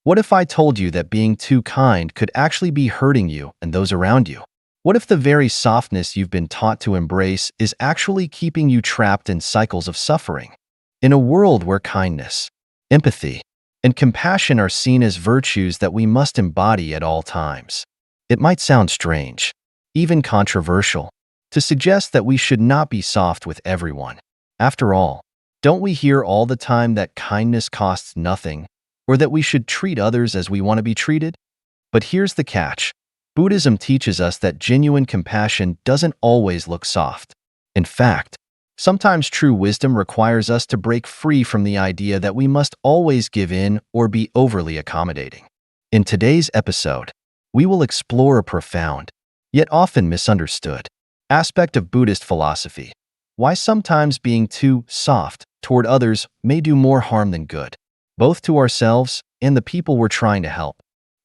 What if I told you that being too kind could actually be hurting you and those around you? What if the very softness you've been taught to embrace is actually keeping you trapped in cycles of suffering? In a world where kindness, empathy, and compassion are seen as virtues that we must embody at all times, it might sound strange, even controversial, to suggest that we should not be soft with everyone. After all, don't we hear all the time that kindness costs nothing, or that we should treat others as we want to be treated? But here's the catch. Buddhism teaches us that genuine compassion doesn't always look soft. In fact, sometimes true wisdom requires us to break free from the idea that we must always give in or be overly accommodating. In today's episode, we will explore a profound, yet often misunderstood, aspect of Buddhist philosophy: why sometimes being too soft toward others may do more harm than good, both to ourselves and the people we're trying to help.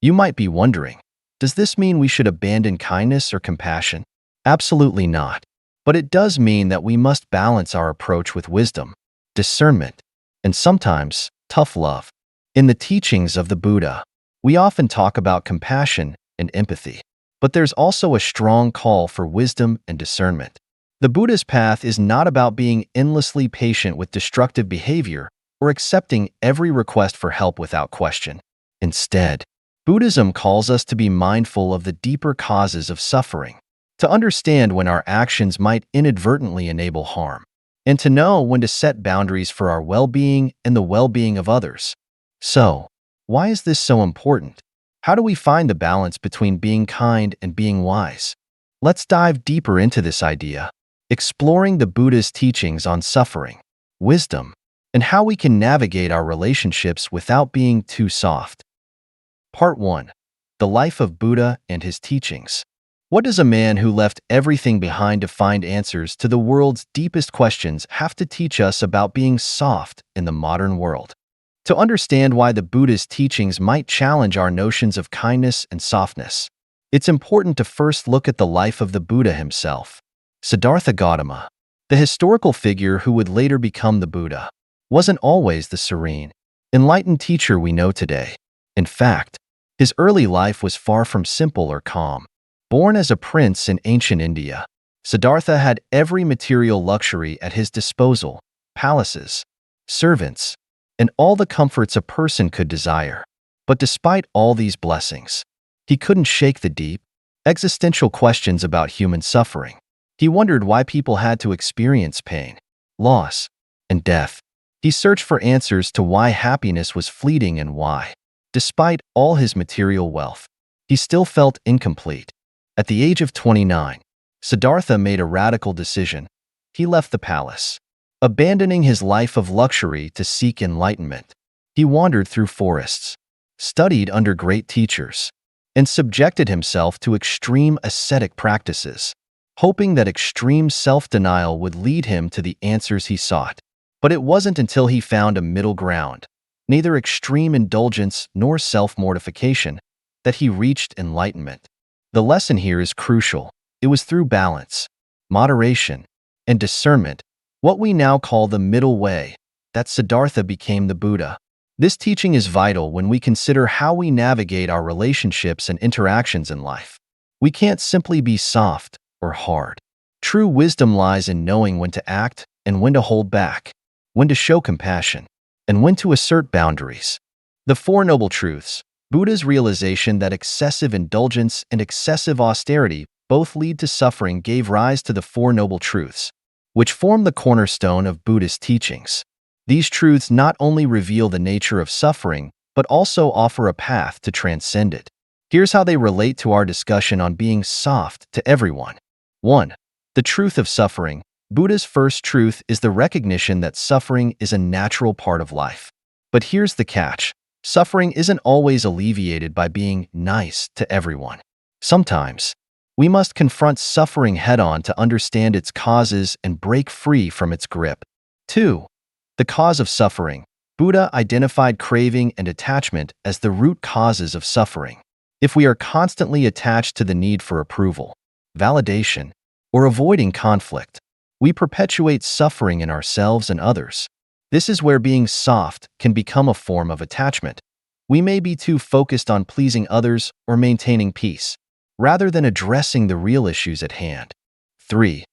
You might be wondering, does this mean we should abandon kindness or compassion? Absolutely not. But it does mean that we must balance our approach with wisdom, discernment, and sometimes tough love. In the teachings of the Buddha, we often talk about compassion and empathy, but there's also a strong call for wisdom and discernment. The Buddhist path is not about being endlessly patient with destructive behavior or accepting every request for help without question. Instead, Buddhism calls us to be mindful of the deeper causes of suffering, to understand when our actions might inadvertently enable harm, and to know when to set boundaries for our well-being and the well-being of others. So, why is this so important? How do we find the balance between being kind and being wise? Let's dive deeper into this idea, exploring the Buddha's teachings on suffering, wisdom, and how we can navigate our relationships without being too soft. Part 1. The Life of Buddha and His Teachings. What does a man who left everything behind to find answers to the world's deepest questions have to teach us about being soft in the modern world? To understand why the Buddha's teachings might challenge our notions of kindness and softness, it's important to first look at the life of the Buddha himself. Siddhartha Gautama, the historical figure who would later become the Buddha, wasn't always the serene, enlightened teacher we know today. In fact, his early life was far from simple or calm. Born as a prince in ancient India, Siddhartha had every material luxury at his disposal: palaces, servants, and all the comforts a person could desire. But despite all these blessings, he couldn't shake the deep, existential questions about human suffering. He wondered why people had to experience pain, loss, and death. He searched for answers to why happiness was fleeting and why, despite all his material wealth, he still felt incomplete. At the age of 29, Siddhartha made a radical decision. He left the palace, abandoning his life of luxury to seek enlightenment. He wandered through forests, studied under great teachers, and subjected himself to extreme ascetic practices, hoping that extreme self-denial would lead him to the answers he sought. But it wasn't until he found a middle ground, neither extreme indulgence nor self-mortification, that he reached enlightenment. The lesson here is crucial. It was through balance, moderation, and discernment, what we now call the middle way, that Siddhartha became the Buddha. This teaching is vital when we consider how we navigate our relationships and interactions in life. We can't simply be soft or hard. True wisdom lies in knowing when to act and when to hold back, when to show compassion, and when to assert boundaries. The Four Noble Truths. Buddha's realization that excessive indulgence and excessive austerity both lead to suffering gave rise to the Four Noble Truths, which form the cornerstone of Buddhist teachings. These truths not only reveal the nature of suffering, but also offer a path to transcend it. Here's how they relate to our discussion on being soft to everyone. 1. The truth of suffering. Buddha's first truth is the recognition that suffering is a natural part of life. But here's the catch. Suffering isn't always alleviated by being nice to everyone. Sometimes, we must confront suffering head-on to understand its causes and break free from its grip. 2. The cause of suffering. Buddha identified craving and attachment as the root causes of suffering. If we are constantly attached to the need for approval, validation, or avoiding conflict, we perpetuate suffering in ourselves and others. This is where being soft can become a form of attachment. We may be too focused on pleasing others or maintaining peace, rather than addressing the real issues at hand. 3.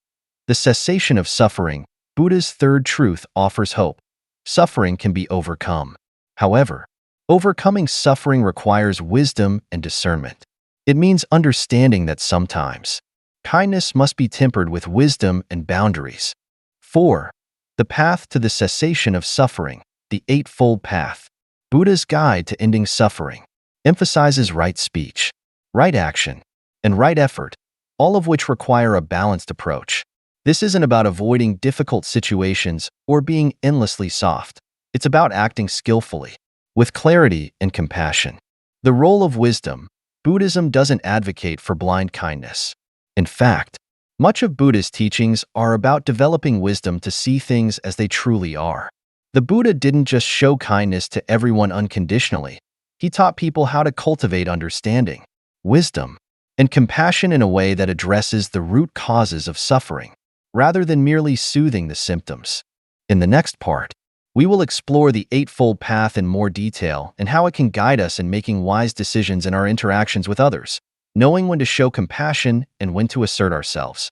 The cessation of suffering. Buddha's third truth offers hope. Suffering can be overcome. However, overcoming suffering requires wisdom and discernment. It means understanding that sometimes kindness must be tempered with wisdom and boundaries. 4. The path to the cessation of suffering. The Eightfold Path. Buddha's guide to ending suffering emphasizes right speech, right action, and right effort, all of which require a balanced approach. This isn't about avoiding difficult situations or being endlessly soft. It's about acting skillfully, with clarity and compassion. The role of wisdom. Buddhism doesn't advocate for blind kindness. In fact, much of Buddha's teachings are about developing wisdom to see things as they truly are. The Buddha didn't just show kindness to everyone unconditionally. He taught people how to cultivate understanding, wisdom, and compassion in a way that addresses the root causes of suffering, rather than merely soothing the symptoms. In the next part, we will explore the Eightfold Path in more detail and how it can guide us in making wise decisions in our interactions with others, knowing when to show compassion and when to assert ourselves.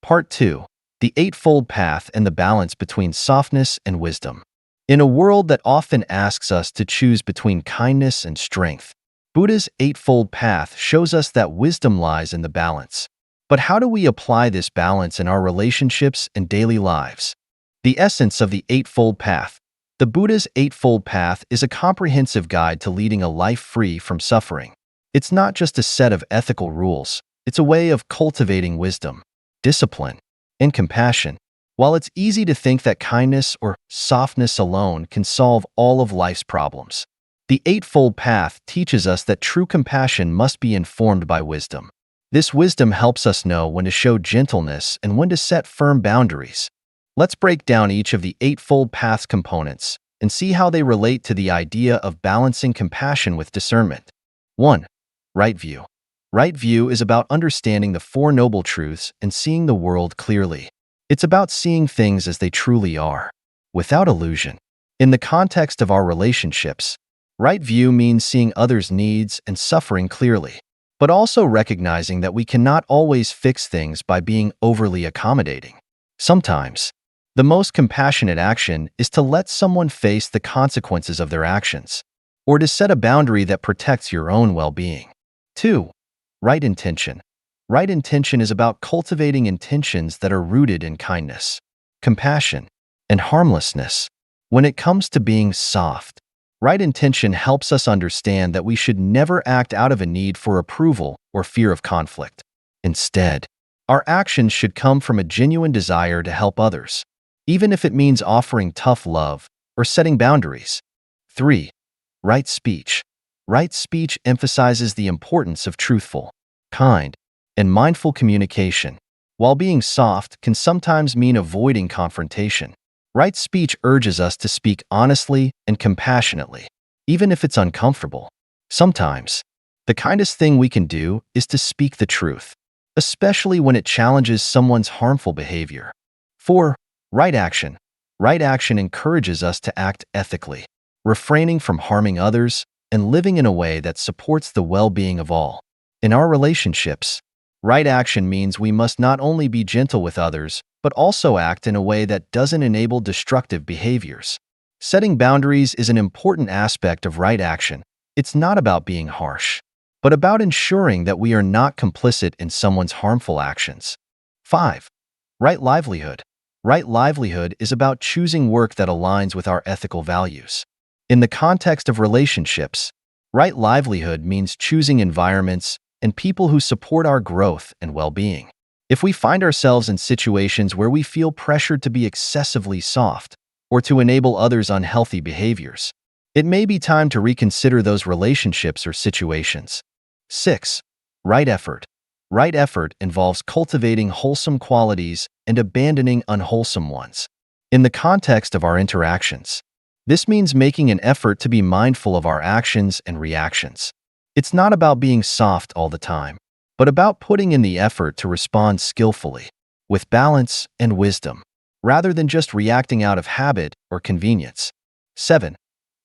Part 2. The Eightfold Path and the balance between softness and wisdom. In a world that often asks us to choose between kindness and strength, Buddha's Eightfold Path shows us that wisdom lies in the balance. But how do we apply this balance in our relationships and daily lives? The essence of the Eightfold Path. The Buddha's Eightfold Path is a comprehensive guide to leading a life free from suffering. It's not just a set of ethical rules, it's a way of cultivating wisdom, discipline, and compassion. While it's easy to think that kindness or softness alone can solve all of life's problems, the Eightfold Path teaches us that true compassion must be informed by wisdom. This wisdom helps us know when to show gentleness and when to set firm boundaries. Let's break down each of the Eightfold Path's components and see how they relate to the idea of balancing compassion with discernment. 1. Right view. Right view is about understanding the Four Noble Truths and seeing the world clearly. It's about seeing things as they truly are, without illusion. In the context of our relationships, right view means seeing others' needs and suffering clearly, but also recognizing that we cannot always fix things by being overly accommodating. Sometimes, the most compassionate action is to let someone face the consequences of their actions, or to set a boundary that protects your own well-being. 2. Right intention. Right intention is about cultivating intentions that are rooted in kindness, compassion, and harmlessness. When it comes to being soft, right intention helps us understand that we should never act out of a need for approval or fear of conflict. Instead, our actions should come from a genuine desire to help others, even if it means offering tough love or setting boundaries. 3. Right speech. Right speech emphasizes the importance of truthful, kind, and mindful communication. While being soft can sometimes mean avoiding confrontation, right speech urges us to speak honestly and compassionately, even if it's uncomfortable. Sometimes, the kindest thing we can do is to speak the truth, especially when it challenges someone's harmful behavior. 4. Right action. Right action encourages us to act ethically, refraining from harming others and living in a way that supports the well-being of all. In our relationships, right action means we must not only be gentle with others, but also act in a way that doesn't enable destructive behaviors. Setting boundaries is an important aspect of right action. It's not about being harsh, but about ensuring that we are not complicit in someone's harmful actions. 5. Right livelihood. Right livelihood is about choosing work that aligns with our ethical values. In the context of relationships, right livelihood means choosing environments and people who support our growth and well-being. If we find ourselves in situations where we feel pressured to be excessively soft or to enable others' unhealthy behaviors, it may be time to reconsider those relationships or situations. 6. Right effort. Right effort involves cultivating wholesome qualities and abandoning unwholesome ones. In the context of our interactions, this means making an effort to be mindful of our actions and reactions. It's not about being soft all the time, but about putting in the effort to respond skillfully, with balance and wisdom, rather than just reacting out of habit or convenience. 7.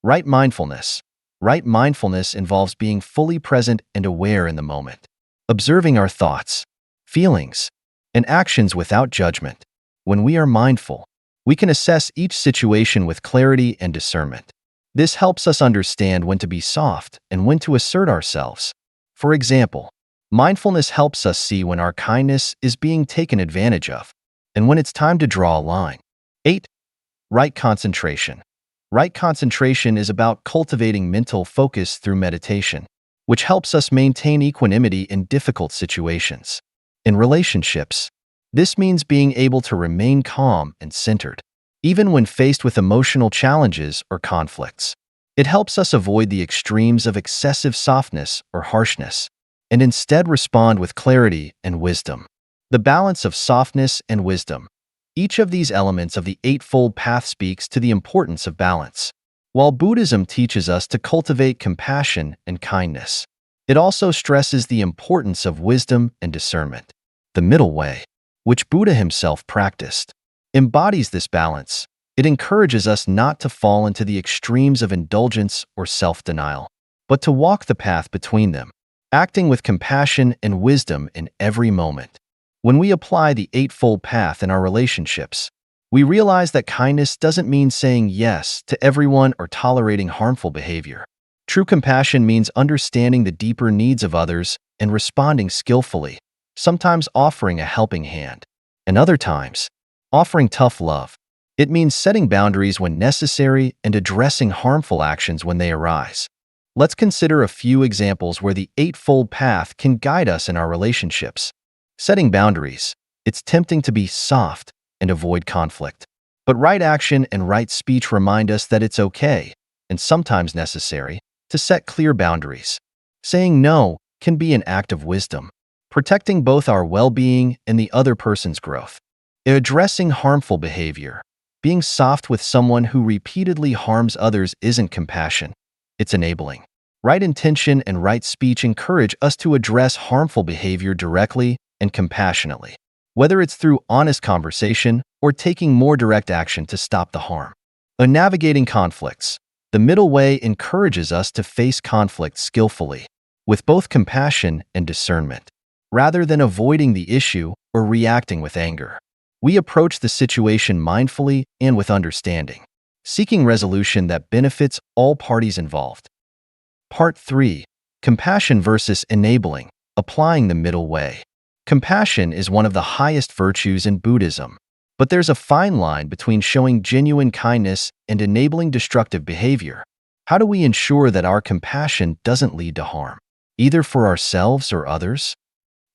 Right mindfulness. Right mindfulness involves being fully present and aware in the moment, observing our thoughts, feelings, and actions without judgment. When we are mindful, we can assess each situation with clarity and discernment. This helps us understand when to be soft and when to assert ourselves. For example, mindfulness helps us see when our kindness is being taken advantage of and when it's time to draw a line. 8. Right concentration. Right concentration is about cultivating mental focus through meditation, which helps us maintain equanimity in difficult situations. In relationships, this means being able to remain calm and centered, even when faced with emotional challenges or conflicts. It helps us avoid the extremes of excessive softness or harshness, and instead respond with clarity and wisdom. The balance of softness and wisdom. Each of these elements of the Eightfold Path speaks to the importance of balance. While Buddhism teaches us to cultivate compassion and kindness, it also stresses the importance of wisdom and discernment. The middle way, which Buddha himself practiced, embodies this balance. It encourages us not to fall into the extremes of indulgence or self-denial, but to walk the path between them, acting with compassion and wisdom in every moment. When we apply the Eightfold Path in our relationships, we realize that kindness doesn't mean saying yes to everyone or tolerating harmful behavior. True compassion means understanding the deeper needs of others and responding skillfully, sometimes offering a helping hand, and other times, offering tough love. It means setting boundaries when necessary and addressing harmful actions when they arise. Let's consider a few examples where the Eightfold Path can guide us in our relationships. Setting boundaries. It's tempting to be soft and avoid conflict. But right action and right speech remind us that it's okay, and sometimes necessary, to set clear boundaries. Saying no can be an act of wisdom, protecting both our well-being and the other person's growth. Addressing harmful behavior. Being soft with someone who repeatedly harms others isn't compassion, it's enabling. Right intention and right speech encourage us to address harmful behavior directly and compassionately, whether it's through honest conversation or taking more direct action to stop the harm. Navigating conflicts. The middle way encourages us to face conflict skillfully, with both compassion and discernment. Rather than avoiding the issue or reacting with anger, we approach the situation mindfully and with understanding, seeking resolution that benefits all parties involved. Part 3. Compassion versus enabling, applying the middle way. Compassion is one of the highest virtues in Buddhism, but there's a fine line between showing genuine kindness and enabling destructive behavior. How do we ensure that our compassion doesn't lead to harm, either for ourselves or others?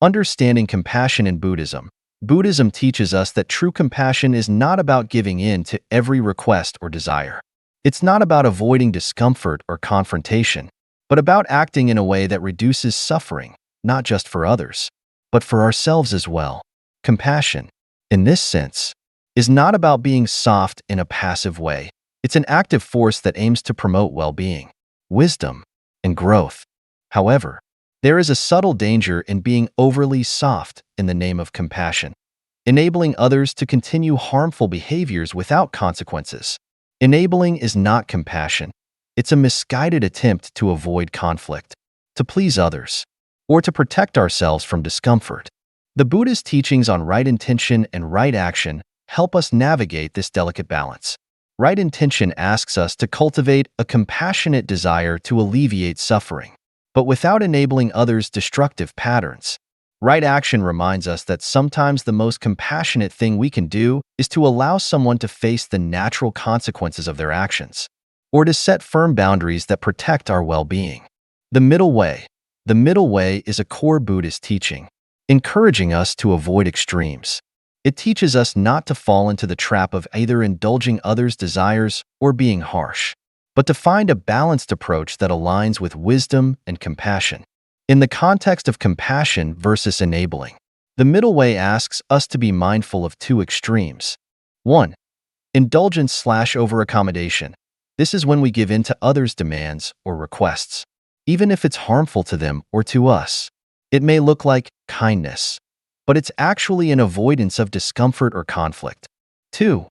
Understanding compassion in Buddhism. Buddhism teaches us that true compassion is not about giving in to every request or desire. It's not about avoiding discomfort or confrontation, but about acting in a way that reduces suffering, not just for others, but for ourselves as well. Compassion, in this sense, is not about being soft in a passive way. It's an active force that aims to promote well-being, wisdom, and growth. However, there is a subtle danger in being overly soft in the name of compassion, enabling others to continue harmful behaviors without consequences. Enabling is not compassion. It's a misguided attempt to avoid conflict, to please others, or to protect ourselves from discomfort. The Buddhist teachings on right intention and right action help us navigate this delicate balance. Right intention asks us to cultivate a compassionate desire to alleviate suffering, but without enabling others' destructive patterns. Right action reminds us that sometimes the most compassionate thing we can do is to allow someone to face the natural consequences of their actions, or to set firm boundaries that protect our well-being. The middle way. The middle way is a core Buddhist teaching, encouraging us to avoid extremes. It teaches us not to fall into the trap of either indulging others' desires or being harsh, but to find a balanced approach that aligns with wisdom and compassion. In the context of compassion versus enabling, the middle way asks us to be mindful of two extremes. 1. Indulgence/overaccommodation. This is when we give in to others' demands or requests, even if it's harmful to them or to us. It may look like kindness, but it's actually an avoidance of discomfort or conflict. 2.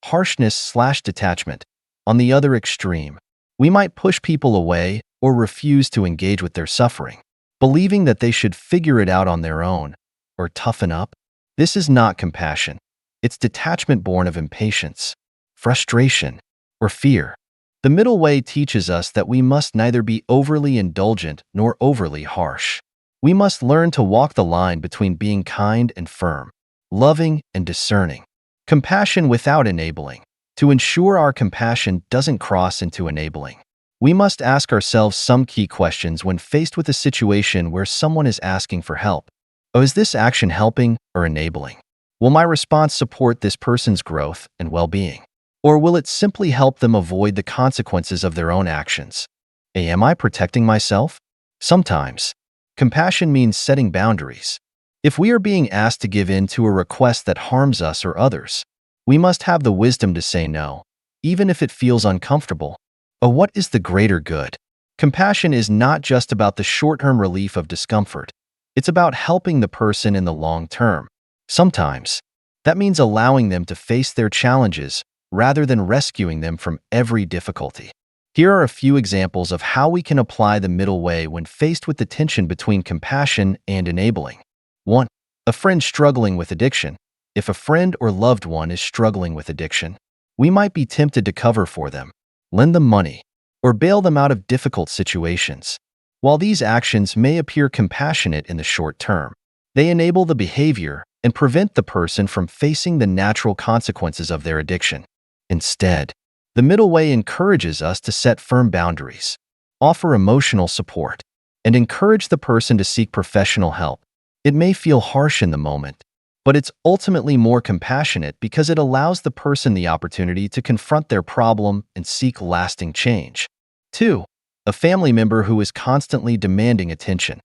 Harshness/detachment. On the other extreme, We might push people away or refuse to engage with their suffering, believing that they should figure it out on their own or toughen up. This is not compassion. It's detachment born of impatience, frustration, or fear. The middle way teaches us that we must neither be overly indulgent nor overly harsh. We must learn to walk the line between being kind and firm, loving and discerning, compassion without enabling. To ensure our compassion doesn't cross into enabling, we must ask ourselves some key questions when faced with a situation where someone is asking for help. Oh, is this action helping or enabling? Will my response support this person's growth and well-being? Or will it simply help them avoid the consequences of their own actions? Am I protecting myself? Sometimes, compassion means setting boundaries. If we are being asked to give in to a request that harms us or others, we must have the wisdom to say no, even if it feels uncomfortable. What is the greater good? Compassion is not just about the short-term relief of discomfort. It's about helping the person in the long term. Sometimes, that means allowing them to face their challenges rather than rescuing them from every difficulty. Here are a few examples of how we can apply the middle way when faced with the tension between compassion and enabling. 1. A friend struggling with addiction. If a friend or loved one is struggling with addiction, we might be tempted to cover for them, lend them money, or bail them out of difficult situations. While these actions may appear compassionate in the short term, they enable the behavior and prevent the person from facing the natural consequences of their addiction. Instead, the middle way encourages us to set firm boundaries, offer emotional support, and encourage the person to seek professional help. It may feel harsh in the moment, but it's ultimately more compassionate because it allows the person the opportunity to confront their problem and seek lasting change. 2. A family member who is constantly demanding attention.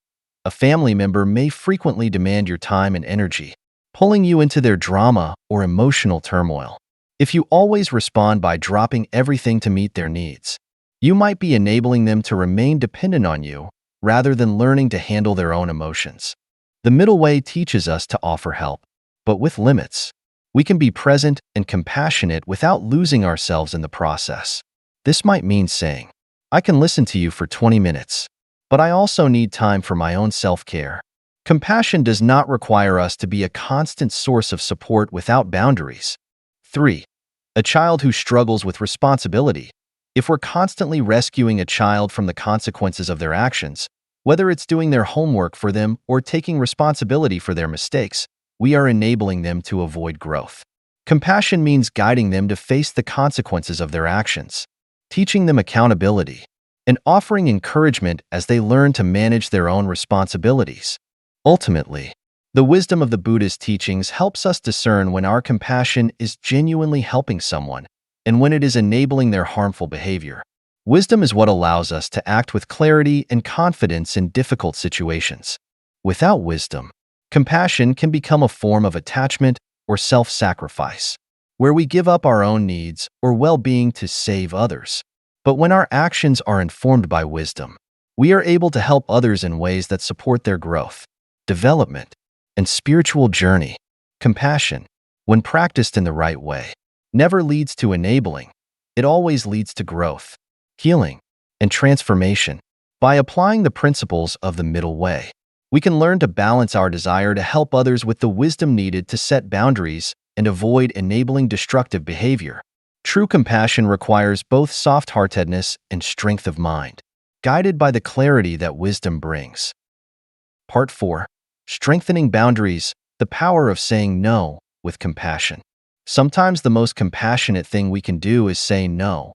A family member may frequently demand your time and energy, pulling you into their drama or emotional turmoil. If you always respond by dropping everything to meet their needs, you might be enabling them to remain dependent on you rather than learning to handle their own emotions. The middle way teaches us to offer help, but with limits. We can be present and compassionate without losing ourselves in the process. This might mean saying, I can listen to you for 20 minutes, but I also need time for my own self-care. Compassion does not require us to be a constant source of support without boundaries. 3. A child who struggles with responsibility. If we're constantly rescuing a child from the consequences of their actions, whether it's doing their homework for them or taking responsibility for their mistakes, we are enabling them to avoid growth. Compassion means guiding them to face the consequences of their actions, teaching them accountability, and offering encouragement as they learn to manage their own responsibilities. Ultimately, the wisdom of the Buddhist teachings helps us discern when our compassion is genuinely helping someone and when it is enabling their harmful behavior. Wisdom is what allows us to act with clarity and confidence in difficult situations. Without wisdom, compassion can become a form of attachment or self-sacrifice, where we give up our own needs or well-being to save others. But when our actions are informed by wisdom, we are able to help others in ways that support their growth, development, and spiritual journey. Compassion, when practiced in the right way, never leads to enabling. It always leads to growth, healing, and transformation. By applying the principles of the middle way, we can learn to balance our desire to help others with the wisdom needed to set boundaries and avoid enabling destructive behavior. True compassion requires both soft-heartedness and strength of mind, guided by the clarity that wisdom brings. Part 4. Strengthening boundaries, the power of saying no with compassion. Sometimes the most compassionate thing we can do is say no.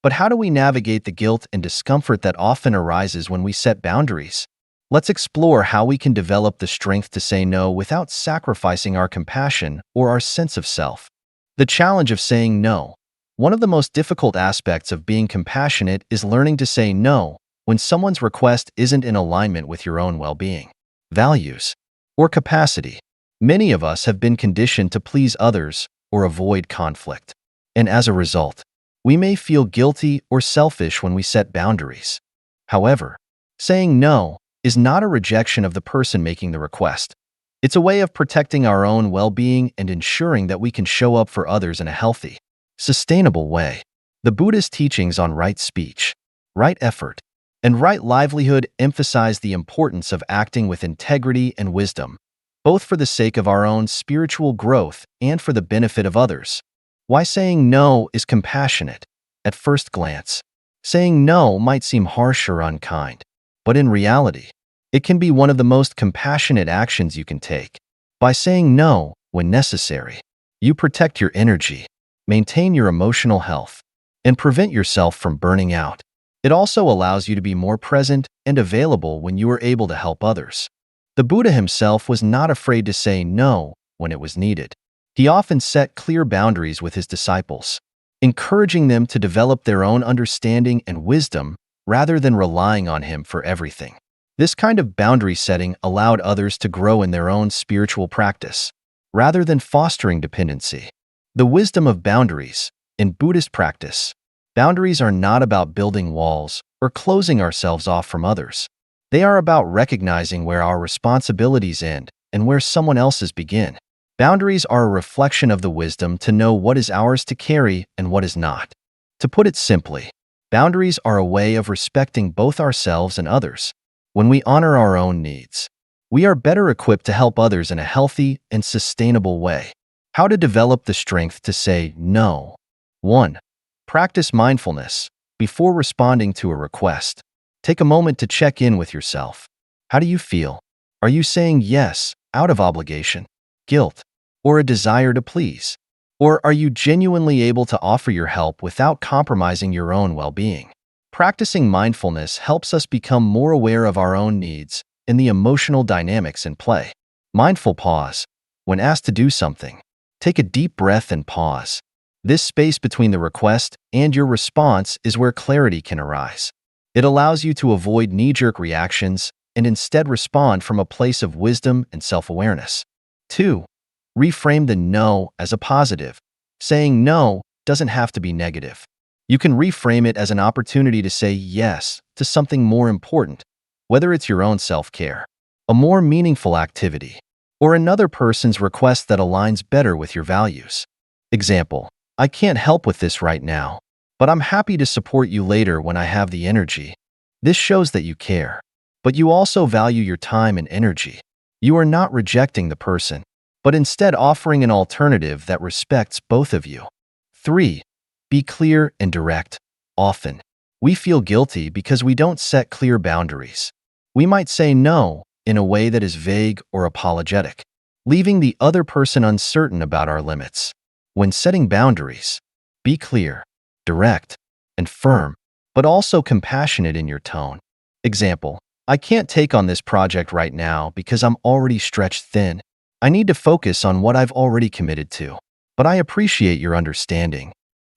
But how do we navigate the guilt and discomfort that often arises when we set boundaries? Let's explore how we can develop the strength to say no without sacrificing our compassion or our sense of self. The challenge of saying no. One of the most difficult aspects of being compassionate is learning to say no when someone's request isn't in alignment with your own well-being, values, or capacity. Many of us have been conditioned to please others or avoid conflict, and as a result, we may feel guilty or selfish when we set boundaries. However, saying no is not a rejection of the person making the request. It's a way of protecting our own well-being and ensuring that we can show up for others in a healthy, sustainable way. The Buddhist teachings on right speech, right effort, and right livelihood emphasize the importance of acting with integrity and wisdom, both for the sake of our own spiritual growth and for the benefit of others. Why saying no is compassionate. At first glance, saying no might seem harsh or unkind, but in reality, it can be one of the most compassionate actions you can take. By saying no when necessary, you protect your energy, maintain your emotional health, and prevent yourself from burning out. It also allows you to be more present and available when you are able to help others. The Buddha himself was not afraid to say no when it was needed. He often set clear boundaries with his disciples, encouraging them to develop their own understanding and wisdom rather than relying on him for everything. This kind of boundary setting allowed others to grow in their own spiritual practice, rather than fostering dependency. The wisdom of boundaries. In Buddhist practice, boundaries are not about building walls or closing ourselves off from others. They are about recognizing where our responsibilities end and where someone else's begin. Boundaries are a reflection of the wisdom to know what is ours to carry and what is not. To put it simply, boundaries are a way of respecting both ourselves and others. When we honor our own needs, we are better equipped to help others in a healthy and sustainable way. How to develop the strength to say no. 1. Practice mindfulness. Before responding to a request, take a moment to check in with yourself. How do you feel? Are you saying yes out of obligation, guilt, or a desire to please? Or are you genuinely able to offer your help without compromising your own well-being? Practicing mindfulness helps us become more aware of our own needs and the emotional dynamics in play. Mindful pause. When asked to do something, take a deep breath and pause. This space between the request and your response is where clarity can arise. It allows you to avoid knee-jerk reactions and instead respond from a place of wisdom and self-awareness. 2. Reframe the no as a positive. Saying no doesn't have to be negative. You can reframe it as an opportunity to say yes to something more important, whether it's your own self-care, a more meaningful activity, or another person's request that aligns better with your values. Example: I can't help with this right now, but I'm happy to support you later when I have the energy. This shows that you care, but you also value your time and energy. You are not rejecting the person, but instead offering an alternative that respects both of you. 3. Be clear and direct. Often, we feel guilty because we don't set clear boundaries. We might say no in a way that is vague or apologetic, leaving the other person uncertain about our limits. When setting boundaries, be clear, direct, and firm, but also compassionate in your tone. Example: I can't take on this project right now because I'm already stretched thin. I need to focus on what I've already committed to, but I appreciate your understanding.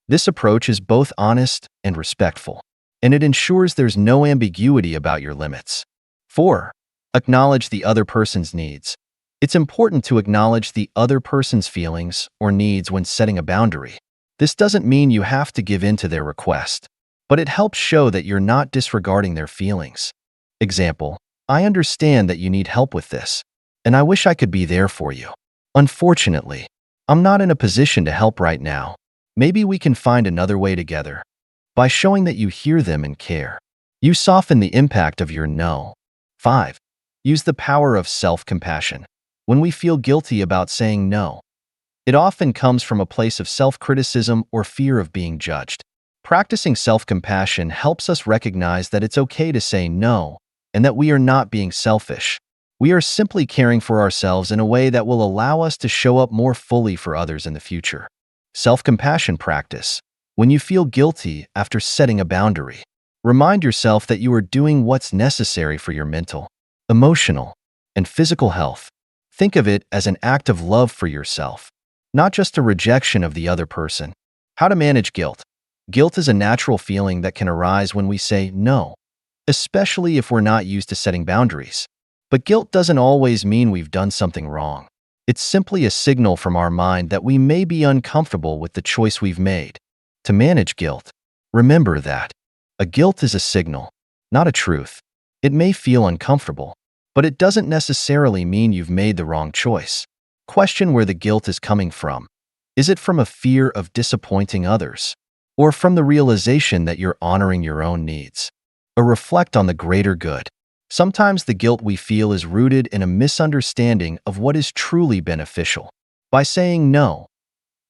This approach is both honest and respectful, and it ensures there's no ambiguity about your limits. 4. Acknowledge the other person's needs. It's important to acknowledge the other person's feelings or needs when setting a boundary. This doesn't mean you have to give in to their request, but it helps show that you're not disregarding their feelings. Example: I understand that you need help with this, and I wish I could be there for you. Unfortunately, I'm not in a position to help right now. Maybe we can find another way together. By showing that you hear them and care, you soften the impact of your no. 5. Use the power of self-compassion. When we feel guilty about saying no, it often comes from a place of self-criticism or fear of being judged. Practicing self-compassion helps us recognize that it's okay to say no and that we are not being selfish. We are simply caring for ourselves in a way that will allow us to show up more fully for others in the future. Self-compassion practice. When you feel guilty after setting a boundary, remind yourself that you are doing what's necessary for your mental, emotional, and physical health. Think of it as an act of love for yourself, not just a rejection of the other person. How to manage guilt. Guilt is a natural feeling that can arise when we say no, especially if we're not used to setting boundaries. But guilt doesn't always mean we've done something wrong. It's simply a signal from our mind that we may be uncomfortable with the choice we've made. To manage guilt, remember that a guilt is a signal, not a truth. It may feel uncomfortable, but it doesn't necessarily mean you've made the wrong choice. Question where the guilt is coming from. Is it from a fear of disappointing others? or from the realization that you're honoring your own needs, or reflect on the greater good. Sometimes the guilt we feel is rooted in a misunderstanding of what is truly beneficial. By saying no,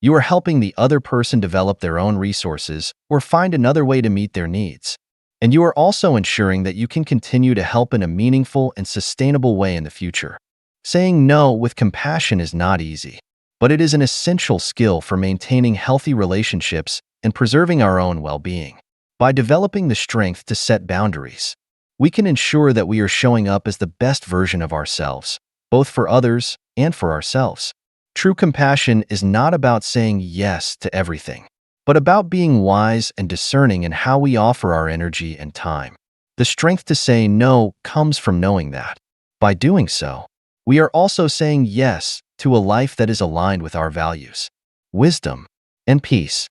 you are helping the other person develop their own resources or find another way to meet their needs. And you are also ensuring that you can continue to help in a meaningful and sustainable way in the future. Saying no with compassion is not easy, but it is an essential skill for maintaining healthy relationships and preserving our own well-being. By developing the strength to set boundaries, we can ensure that we are showing up as the best version of ourselves, both for others and for ourselves. True compassion is not about saying yes to everything, but about being wise and discerning in how we offer our energy and time. The strength to say no comes from knowing that, by doing so, we are also saying yes to a life that is aligned with our values, wisdom, and peace.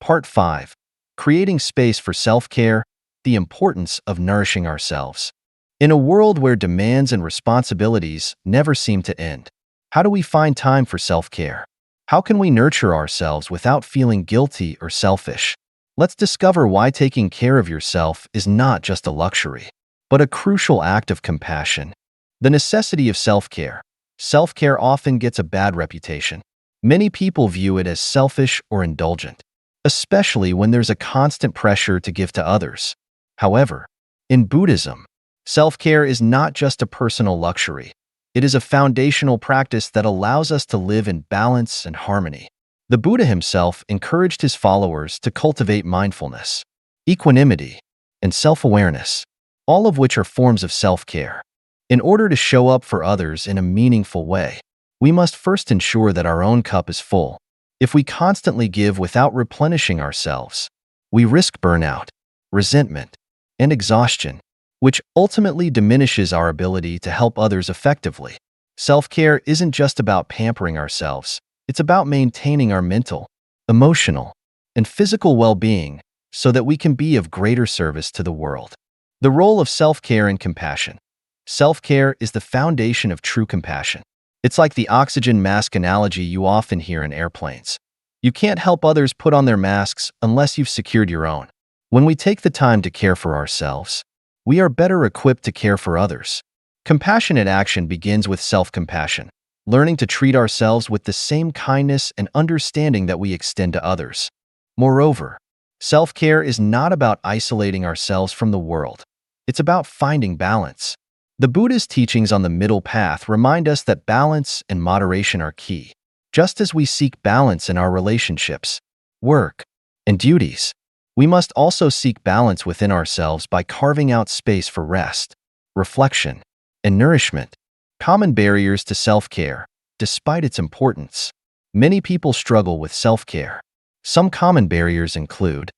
Part 5. Creating space for self-care, the importance of nourishing ourselves. In a world where demands and responsibilities never seem to end, how do we find time for self-care? How can we nurture ourselves without feeling guilty or selfish? Let's discover why taking care of yourself is not just a luxury, but a crucial act of compassion. The necessity of self-care. Self-care often gets a bad reputation. Many people view it as selfish or indulgent, especially when there's a constant pressure to give to others. However, in Buddhism, self-care is not just a personal luxury. It is a foundational practice that allows us to live in balance and harmony. The Buddha himself encouraged his followers to cultivate mindfulness, equanimity, and self-awareness, all of which are forms of self-care. In order to show up for others in a meaningful way, we must first ensure that our own cup is full. If we constantly give without replenishing ourselves, we risk burnout, resentment, and exhaustion, which ultimately diminishes our ability to help others effectively. Self-care isn't just about pampering ourselves. It's about maintaining our mental, emotional, and physical well-being so that we can be of greater service to the world. The role of self-care and compassion. Self-care is the foundation of true compassion. It's like the oxygen mask analogy you often hear in airplanes. You can't help others put on their masks unless you've secured your own. When we take the time to care for ourselves, we are better equipped to care for others. Compassionate action begins with self-compassion, learning to treat ourselves with the same kindness and understanding that we extend to others. Moreover, self-care is not about isolating ourselves from the world. It's about finding balance. The Buddha's teachings on the middle path remind us that balance and moderation are key. Just as we seek balance in our relationships, work, and duties, we must also seek balance within ourselves by carving out space for rest, reflection, and nourishment. Common barriers to self-care. Despite its importance, many people struggle with self-care. Some common barriers include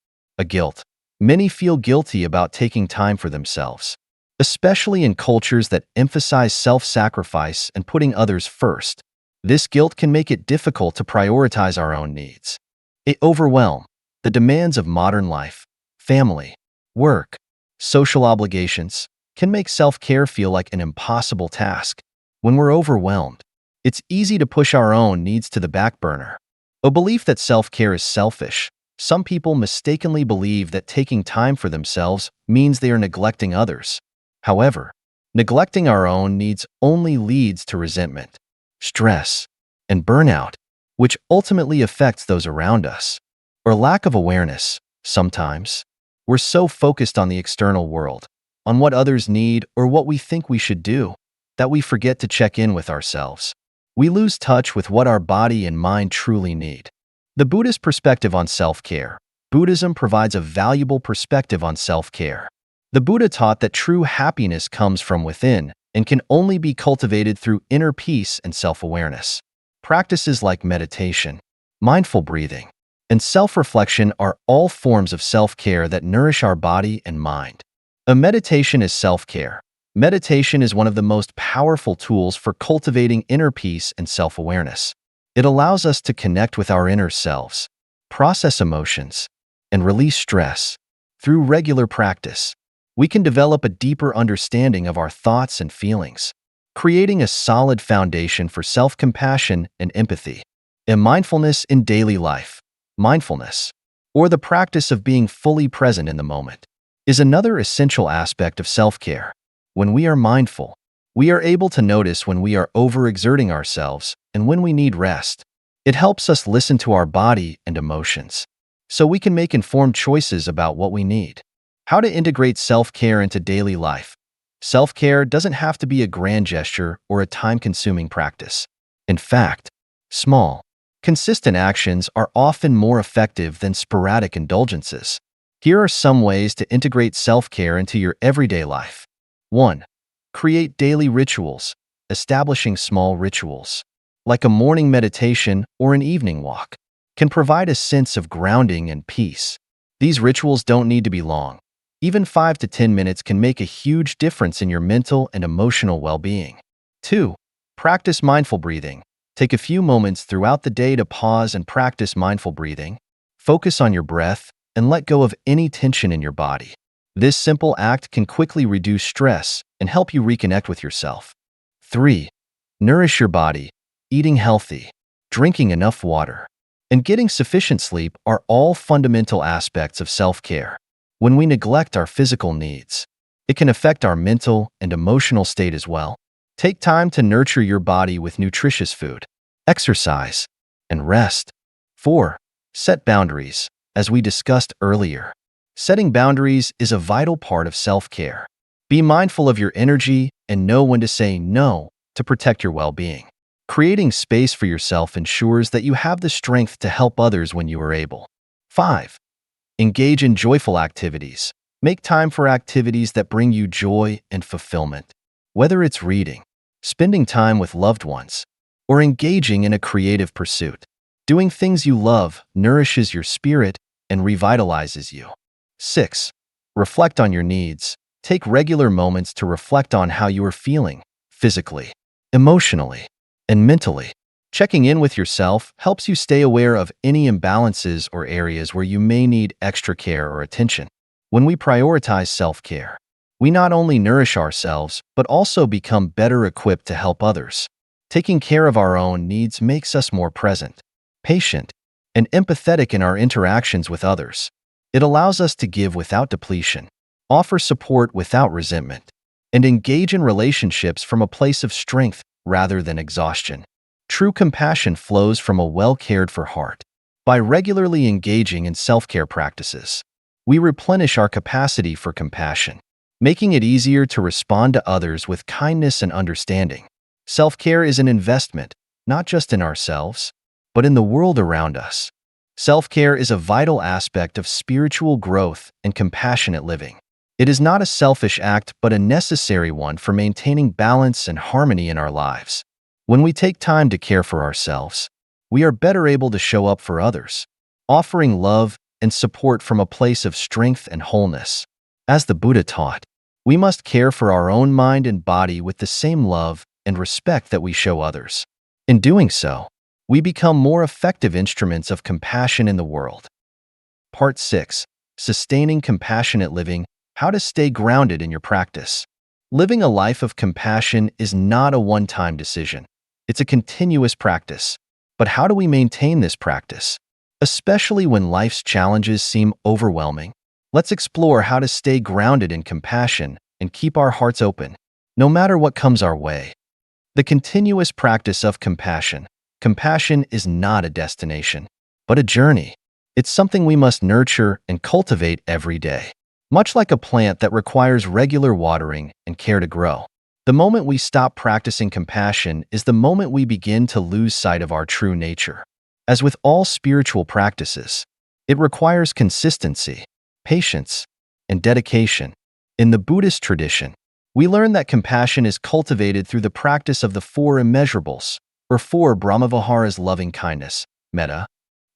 guilt. Many feel guilty about taking time for themselves, especially in cultures that emphasize self-sacrifice and putting others first. This guilt can make it difficult to prioritize our own needs. Overwhelm. The demands of modern life, family, work, social obligations can make self-care feel like an impossible task. When we're overwhelmed, it's easy to push our own needs to the back burner. A belief that self-care is selfish. Some people mistakenly believe that taking time for themselves means they are neglecting others. However, neglecting our own needs only leads to resentment, stress, and burnout, which ultimately affects those around us. Or lack of awareness. Sometimes, we're so focused on the external world, on what others need or what we think we should do, that we forget to check in with ourselves. We lose touch with what our body and mind truly need. The Buddhist perspective on self-care. Buddhism provides a valuable perspective on self-care. The Buddha taught that true happiness comes from within and can only be cultivated through inner peace and self-awareness. Practices like meditation, mindful breathing, and self-reflection are all forms of self-care that nourish our body and mind. A meditation is self-care. Meditation is one of the most powerful tools for cultivating inner peace and self-awareness. It allows us to connect with our inner selves, process emotions, and release stress. Through regular practice, we can develop a deeper understanding of our thoughts and feelings, creating a solid foundation for self-compassion and empathy. And mindfulness in daily life. Mindfulness or the practice of being fully present in the moment, is another essential aspect of self-care. When we are mindful, we are able to notice when we are overexerting ourselves and when we need rest. It helps us listen to our body and emotions, so we can make informed choices about what we need. How to integrate self-care into daily life. Self-care doesn't have to be a grand gesture or a time-consuming practice. In fact, small, consistent actions are often more effective than sporadic indulgences. Here are some ways to integrate self-care into your everyday life. 1. Create daily rituals. Establishing small rituals, like a morning meditation or an evening walk, can provide a sense of grounding and peace. These rituals don't need to be long. Even 5 to 10 minutes can make a huge difference in your mental and emotional well-being. 2. Practice mindful breathing. Take a few moments throughout the day to pause and practice mindful breathing. Focus on your breath and let go of any tension in your body. This simple act can quickly reduce stress and help you reconnect with yourself. 3. Nourish your body. Eating healthy, drinking enough water, and getting sufficient sleep are all fundamental aspects of self-care. When we neglect our physical needs, it can affect our mental and emotional state as well. Take time to nurture your body with nutritious food, exercise, and rest. 4. Set boundaries. As we discussed earlier, setting boundaries is a vital part of self-care. Be mindful of your energy and know when to say no to protect your well-being. Creating space for yourself ensures that you have the strength to help others when you are able. 5. Engage in joyful activities. Make time for activities that bring you joy and fulfillment. Whether it's reading, spending time with loved ones, or engaging in a creative pursuit, doing things you love nourishes your spirit and revitalizes you. 6. Reflect on your needs. Take regular moments to reflect on how you are feeling, physically, emotionally, and mentally. Checking in with yourself helps you stay aware of any imbalances or areas where you may need extra care or attention. When we prioritize self-care, we not only nourish ourselves, but also become better equipped to help others. Taking care of our own needs makes us more present, patient, and empathetic in our interactions with others. It allows us to give without depletion, offer support without resentment, and engage in relationships from a place of strength rather than exhaustion. True compassion flows from a well-cared-for heart. By regularly engaging in self-care practices, we replenish our capacity for compassion, making it easier to respond to others with kindness and understanding. Self-care is an investment, not just in ourselves, but in the world around us. Self-care is a vital aspect of spiritual growth and compassionate living. It is not a selfish act, but a necessary one for maintaining balance and harmony in our lives. When we take time to care for ourselves, we are better able to show up for others, offering love and support from a place of strength and wholeness. As the Buddha taught, we must care for our own mind and body with the same love and respect that we show others. In doing so, we become more effective instruments of compassion in the world. Part 6. Sustaining compassionate living. How to stay grounded in your practice. Living a life of compassion is not a one-time decision. It's a continuous practice. But how do we maintain this practice, especially when life's challenges seem overwhelming? Let's explore how to stay grounded in compassion and keep our hearts open, no matter what comes our way. The continuous practice of compassion. Compassion is not a destination, but a journey. It's something we must nurture and cultivate every day, much like a plant that requires regular watering and care to grow. The moment we stop practicing compassion is the moment we begin to lose sight of our true nature. As with all spiritual practices, it requires consistency, patience, and dedication. In the Buddhist tradition, we learn that compassion is cultivated through the practice of the four immeasurables, or four Brahmaviharas: loving kindness, metta,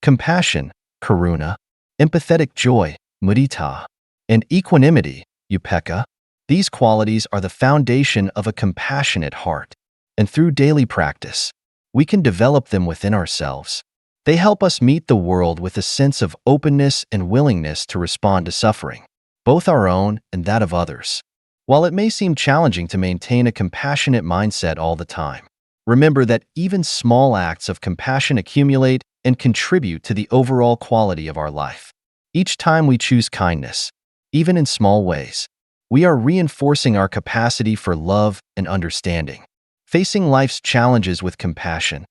compassion, karuna, empathetic joy, mudita, and equanimity, upekkha. These qualities are the foundation of a compassionate heart, and through daily practice, we can develop them within ourselves. They help us meet the world with a sense of openness and willingness to respond to suffering, both our own and that of others. While it may seem challenging to maintain a compassionate mindset all the time, remember that even small acts of compassion accumulate and contribute to the overall quality of our life. Each time we choose kindness, even in small ways, we are reinforcing our capacity for love and understanding. Facing life's challenges with compassion.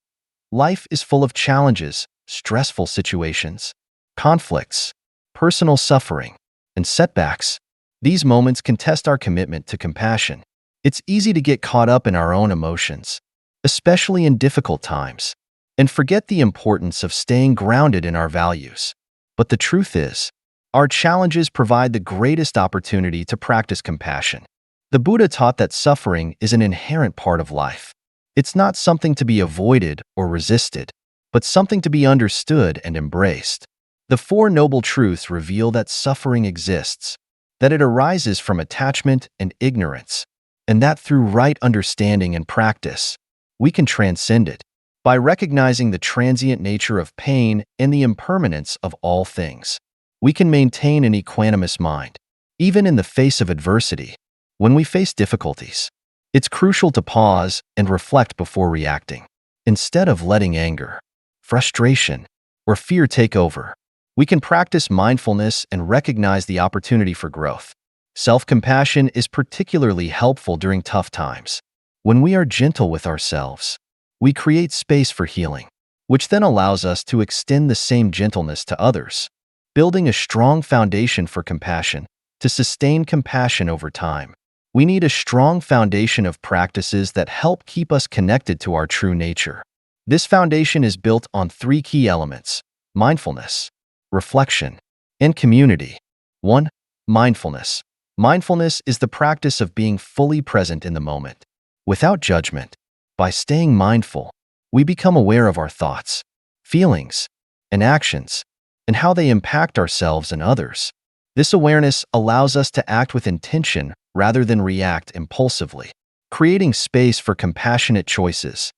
Life is full of challenges, stressful situations, conflicts, personal suffering, and setbacks. These moments can test our commitment to compassion. It's easy to get caught up in our own emotions, especially in difficult times, and forget the importance of staying grounded in our values. But the truth is, our challenges provide the greatest opportunity to practice compassion. The Buddha taught that suffering is an inherent part of life. It's not something to be avoided or resisted, but something to be understood and embraced. The Four Noble Truths reveal that suffering exists, that it arises from attachment and ignorance, and that through right understanding and practice, we can transcend it. By recognizing the transient nature of pain and the impermanence of all things, we can maintain an equanimous mind, even in the face of adversity. When we face difficulties, it's crucial to pause and reflect before reacting. Instead of letting anger, frustration, or fear take over, we can practice mindfulness and recognize the opportunity for growth. Self-compassion is particularly helpful during tough times. When we are gentle with ourselves, we create space for healing, which then allows us to extend the same gentleness to others, building a strong foundation for compassion. To sustain compassion over time, we need a strong foundation of practices that help keep us connected to our true nature. This foundation is built on three key elements: mindfulness, reflection, and community. 1. Mindfulness. Mindfulness is the practice of being fully present in the moment, without judgment. By staying mindful, we become aware of our thoughts, feelings, and actions, and how they impact ourselves and others. This awareness allows us to act with intention rather than react impulsively, creating space for compassionate choices.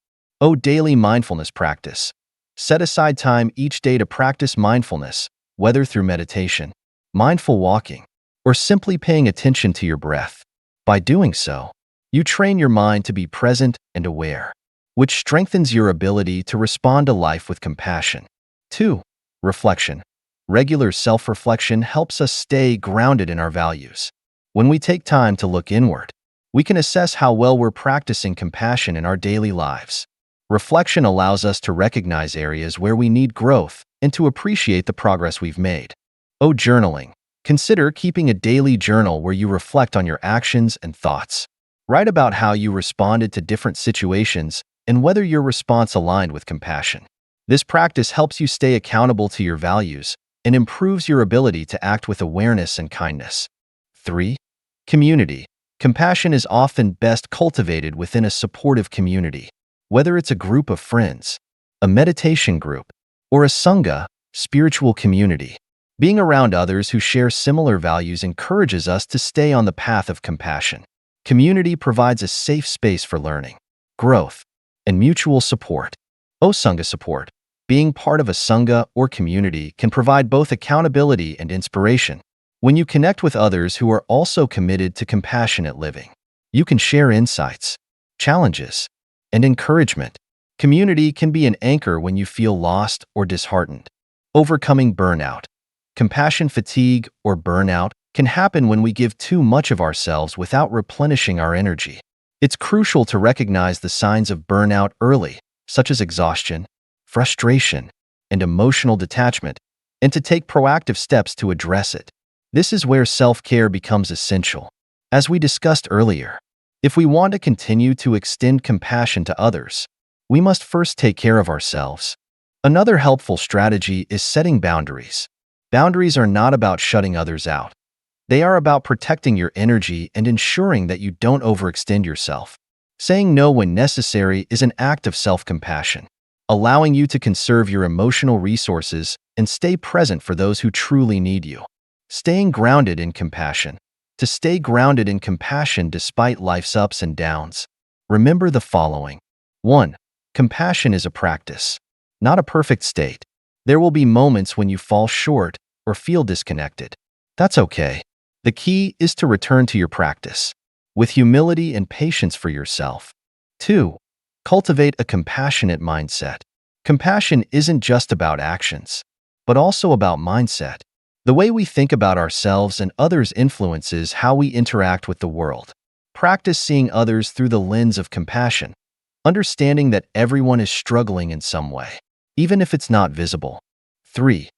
Daily mindfulness practice. Set aside time each day to practice mindfulness, whether through meditation, mindful walking, or simply paying attention to your breath. By doing so, you train your mind to be present and aware, which strengthens your ability to respond to life with compassion. 2. Reflection. Regular self-reflection helps us stay grounded in our values. When we take time to look inward, we can assess how well we're practicing compassion in our daily lives. Reflection allows us to recognize areas where we need growth and to appreciate the progress we've made. Journaling. Consider keeping a daily journal where you reflect on your actions and thoughts. Write about how you responded to different situations and whether your response aligned with compassion. This practice helps you stay accountable to your values and improves your ability to act with awareness and kindness. 3. Community. Compassion is often best cultivated within a supportive community. Whether it's a group of friends, a meditation group, or a sangha, spiritual community, being around others who share similar values encourages us to stay on the path of compassion. Community provides a safe space for learning, growth, and mutual support. Sangha support. Being part of a sangha or community can provide both accountability and inspiration. When you connect with others who are also committed to compassionate living, you can share insights, challenges, and encouragement. Community can be an anchor when you feel lost or disheartened. Overcoming burnout. Compassion fatigue or burnout can happen when we give too much of ourselves without replenishing our energy. It's crucial to recognize the signs of burnout early, such as exhaustion, frustration, and emotional detachment, and to take proactive steps to address it. This is where self-care becomes essential. As we discussed earlier, if we want to continue to extend compassion to others, we must first take care of ourselves. Another helpful strategy is setting boundaries. Boundaries are not about shutting others out. They are about protecting your energy and ensuring that you don't overextend yourself. Saying no when necessary is an act of self-compassion, allowing you to conserve your emotional resources and stay present for those who truly need you. Staying grounded in compassion. To stay grounded in compassion despite life's ups and downs, remember the following. 1. Compassion is a practice, not a perfect state. There will be moments when you fall short or feel disconnected. That's okay. The key is to return to your practice with humility and patience for yourself. 2. Cultivate a compassionate mindset. Compassion isn't just about actions, but also about mindset. The way we think about ourselves and others influences how we interact with the world. Practice seeing others through the lens of compassion, understanding that everyone is struggling in some way, even if it's not visible. 3.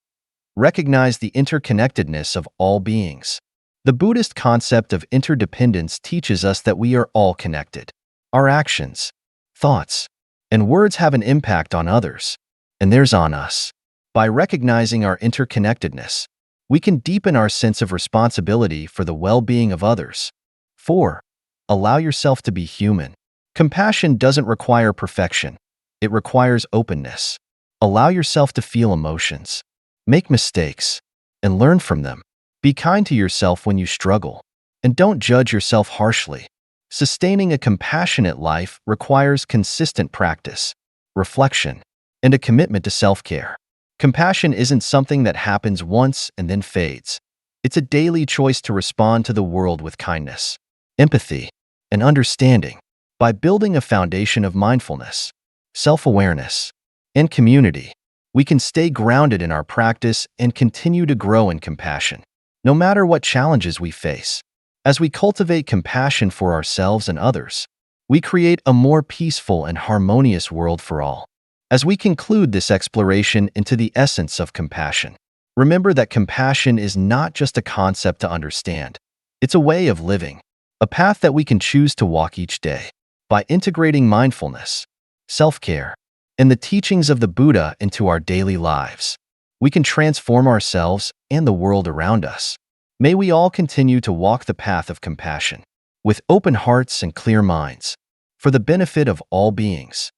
Recognize the interconnectedness of all beings. The Buddhist concept of interdependence teaches us that we are all connected. Our actions, thoughts, and words have an impact on others, and theirs on us. By recognizing our interconnectedness, we can deepen our sense of responsibility for the well-being of others. 4. Allow yourself to be human. Compassion doesn't require perfection. It requires openness. Allow yourself to feel emotions, make mistakes, and learn from them. Be kind to yourself when you struggle, and don't judge yourself harshly. Sustaining a compassionate life requires consistent practice, reflection, and a commitment to self-care. Compassion isn't something that happens once and then fades. It's a daily choice to respond to the world with kindness, empathy, and understanding. By building a foundation of mindfulness, self-awareness, and community, we can stay grounded in our practice and continue to grow in compassion, no matter what challenges we face. As we cultivate compassion for ourselves and others, we create a more peaceful and harmonious world for all. As we conclude this exploration into the essence of compassion, remember that compassion is not just a concept to understand. It's a way of living, a path that we can choose to walk each day. By integrating mindfulness, self-care, and the teachings of the Buddha into our daily lives, we can transform ourselves and the world around us. May we all continue to walk the path of compassion, with open hearts and clear minds, for the benefit of all beings.